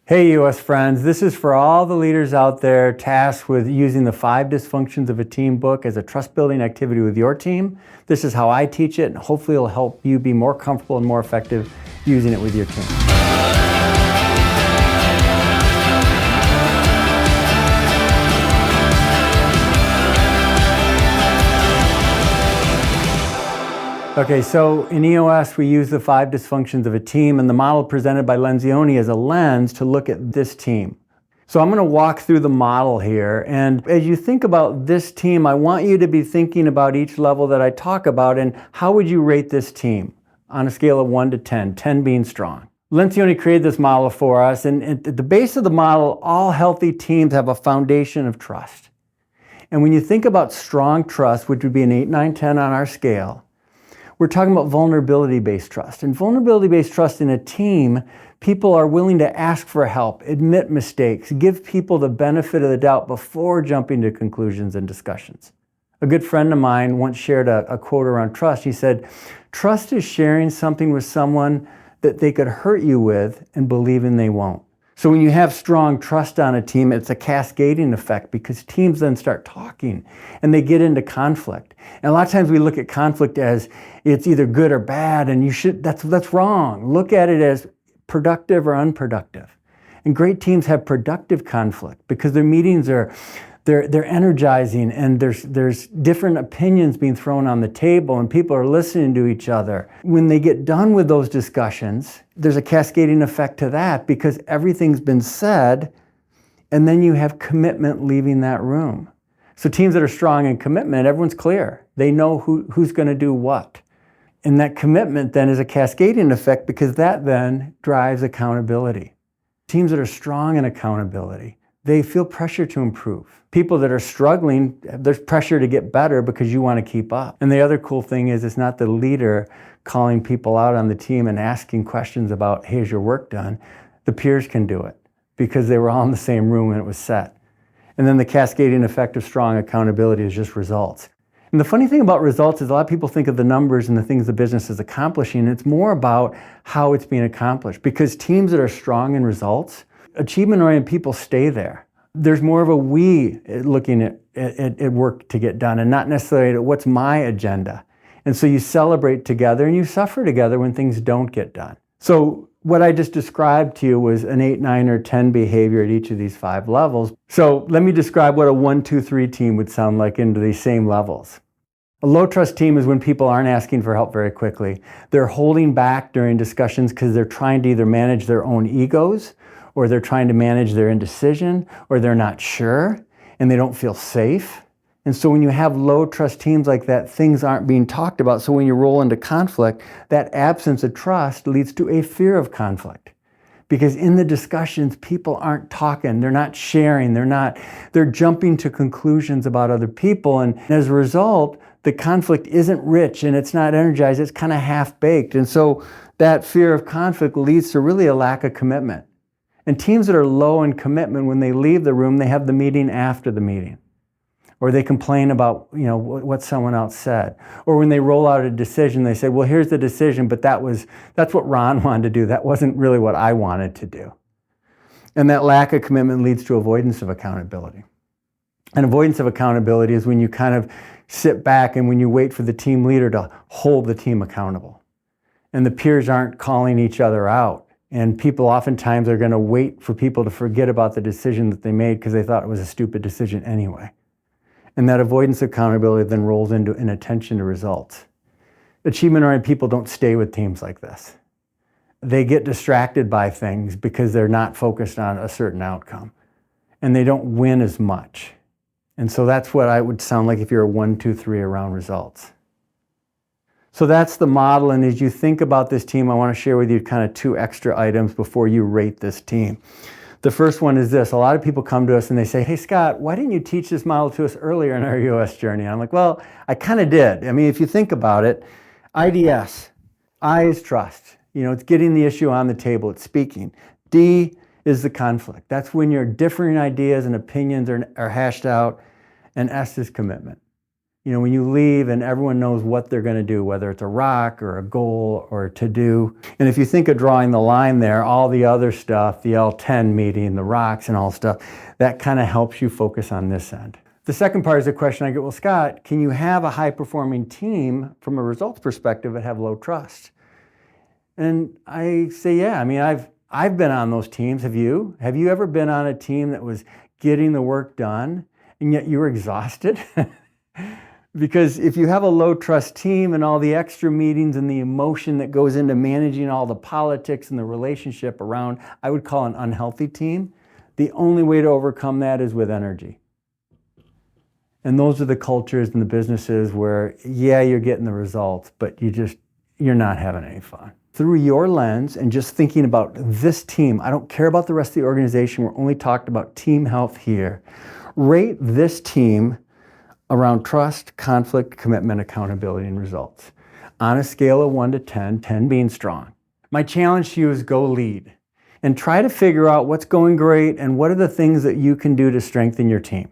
Hey US friends, this is for all the leaders out there tasked with using the 5 Dysfunctions of a Team book as a trust building activity with your team. This is how I teach it, and hopefully it'll help you be more comfortable and more effective using it with your team. Okay, so in EOS we use the 5 Dysfunctions of a team, and the model presented by Lencioni as a lens to look at this team. So I'm going to walk through the model here, and as you think about this team, I want you to be thinking about each level that I talk about and how would you rate this team on a scale of 1 to 10, 10 being strong. Lencioni created this model for us, and at the base of the model, all healthy teams have a foundation of trust. And when you think about strong trust, which would be an 8, 9, 10 on our scale, we're talking about vulnerability-based trust. And vulnerability-based trust in a team, people are willing to ask for help, admit mistakes, give people the benefit of the doubt before jumping to conclusions and discussions. A good friend of mine once shared a quote around trust. He said, "Trust is sharing something with someone that they could hurt you with and believing they won't." So when you have strong trust on a team, it's a cascading effect because teams then start talking and they get into conflict. And a lot of times we look at conflict as it's either good or bad, and that's wrong. Look at it as productive or unproductive. And great teams have productive conflict because their meetings they're energizing, and there's different opinions being thrown on the table and people are listening to each other. When they get done with those discussions, there's a cascading effect to that because everything's been said, and then you have commitment leaving that room. So teams that are strong in commitment, everyone's clear. They know who's going to do what. And that commitment then is a cascading effect because that then drives accountability. Teams that are strong in accountability, they feel pressure to improve. People that are struggling, there's pressure to get better because you want to keep up. And the other cool thing is it's not the leader calling people out on the team and asking questions about, hey, is your work done? The peers can do it because they were all in the same room and it was set. And then the cascading effect of strong accountability is just results. And the funny thing about results is a lot of people think of the numbers and the things the business is accomplishing. It's more about how it's being accomplished, because teams that are strong in results, achievement-oriented people stay there. There's more of a we looking at work to get done and not necessarily what's my agenda. And so you celebrate together and you suffer together when things don't get done. So what I just described to you was an 8, 9, or 10 behavior at each of these 5 levels. So let me describe what a 1, 2, 3 team would sound like into these same levels. A low trust team is when people aren't asking for help very quickly. They're holding back during discussions because they're trying to either manage their own egos, or they're trying to manage their indecision, or they're not sure, and they don't feel safe. And so when you have low trust teams like that, things aren't being talked about. So when you roll into conflict, that absence of trust leads to a fear of conflict. Because in the discussions, people aren't talking, they're not sharing, they're jumping to conclusions about other people. And as a result, the conflict isn't rich and it's not energized, it's kind of half-baked. And so that fear of conflict leads to really a lack of commitment. And teams that are low in commitment, when they leave the room, they have the meeting after the meeting. Or they complain about, what someone else said. Or when they roll out a decision, they say, well, here's the decision, but that's what Ron wanted to do. That wasn't really what I wanted to do. And that lack of commitment leads to avoidance of accountability. And avoidance of accountability is when you kind of sit back and when you wait for the team leader to hold the team accountable. And the peers aren't calling each other out. And people oftentimes are going to wait for people to forget about the decision that they made because they thought it was a stupid decision anyway. And that avoidance of accountability then rolls into inattention to results. Achievement-oriented people don't stay with teams like this. They get distracted by things because they're not focused on a certain outcome. And they don't win as much. And so that's what I would sound like if you're a 1, 2, 3 around results. So that's the model, and as you think about this team, I want to share with you kind of 2 extra items before you rate this team. The first one is this. A lot of people come to us and they say, hey, Scott, why didn't you teach this model to us earlier in our EOS journey? And I'm like, well, I kind of did. I mean, if you think about it, IDS, I is trust. It's getting the issue on the table, it's speaking. D is the conflict. That's when your differing ideas and opinions are hashed out. And S is commitment. when you leave and everyone knows what they're going to do, whether it's a rock or a goal or a to-do. And if you think of drawing the line there, all the other stuff, the L10 meeting, the rocks and all stuff, that kind of helps you focus on this end. The second part is the question I get, well, Scott, can you have a high-performing team from a results perspective that have low trust? And I say, yeah. I mean, I've been on those teams. Have you? Have you ever been on a team that was getting the work done and yet you were exhausted? Because if you have a low trust team and all the extra meetings and the emotion that goes into managing all the politics and the relationship around, I would call an unhealthy team, the only way to overcome that is with energy. And those are the cultures and the businesses where, yeah, you're getting the results, but you're not having any fun. Through your lens and just thinking about this team, I don't care about the rest of the organization, we're only talking about team health here. Rate this team around trust, conflict, commitment, accountability, and results. On a scale of 1 to 10, 10 being strong. My challenge to you is go lead and try to figure out what's going great and what are the things that you can do to strengthen your team.